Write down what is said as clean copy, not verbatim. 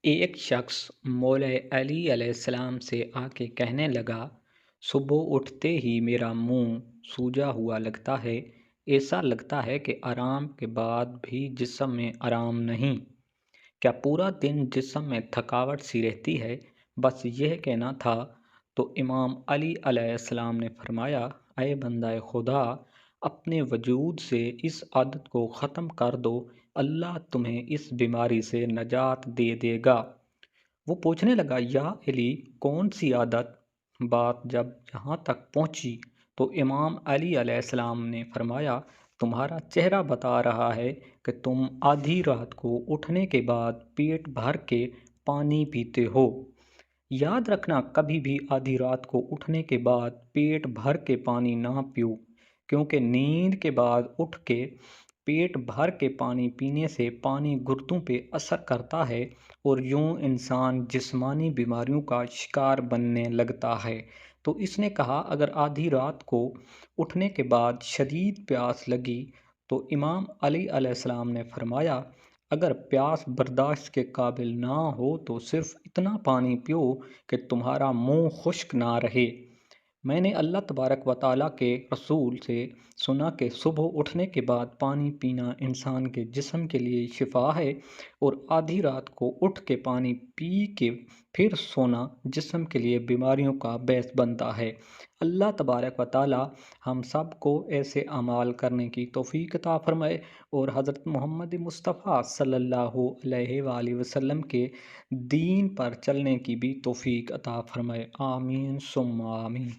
ایک شخص مولا علی علیہ السلام سے آ کے کہنے لگا، صبح اٹھتے ہی میرا منہ سوجا ہوا لگتا ہے، ایسا لگتا ہے کہ آرام کے بعد بھی جسم میں آرام نہیں۔ کیا پورا دن جسم میں تھکاوٹ سی رہتی ہے؟ بس یہ کہنا تھا تو امام علی علیہ السلام نے فرمایا، اے بندہ خدا، اپنے وجود سے اس عادت کو ختم کر دو، اللہ تمہیں اس بیماری سے نجات دے دے گا۔ وہ پوچھنے لگا، یا علی، کون سی عادت؟ بات جب یہاں تک پہنچی تو امام علی علیہ السلام نے فرمایا، تمہارا چہرہ بتا رہا ہے کہ تم آدھی رات کو اٹھنے کے بعد پیٹ بھر کے پانی پیتے ہو۔ یاد رکھنا، کبھی بھی آدھی رات کو اٹھنے کے بعد پیٹ بھر کے پانی نہ پیو، کیونکہ نیند کے بعد اٹھ کے پیٹ بھر کے پانی پینے سے پانی گردوں پہ اثر کرتا ہے اور یوں انسان جسمانی بیماریوں کا شکار بننے لگتا ہے۔ تو اس نے کہا، اگر آدھی رات کو اٹھنے کے بعد شدید پیاس لگی تو امام علی علیہ السلام نے فرمایا، اگر پیاس برداشت کے قابل نہ ہو تو صرف اتنا پانی پیو کہ تمہارا منہ خشک نہ رہے۔ میں نے اللہ تبارک و تعالیٰ کے رسول سے سنا کہ صبح اٹھنے کے بعد پانی پینا انسان کے جسم کے لیے شفا ہے، اور آدھی رات کو اٹھ کے پانی پی کے پھر سونا جسم کے لیے بیماریوں کا باعث بنتا ہے۔ اللہ تبارک و تعالیٰ ہم سب کو ایسے اعمال کرنے کی توفیق عطا فرمائے، اور حضرت محمد مصطفیٰ صلی اللہ علیہ وآلہ وسلم کے دین پر چلنے کی بھی توفیق عطا فرمائے۔ آمین ثم آمین۔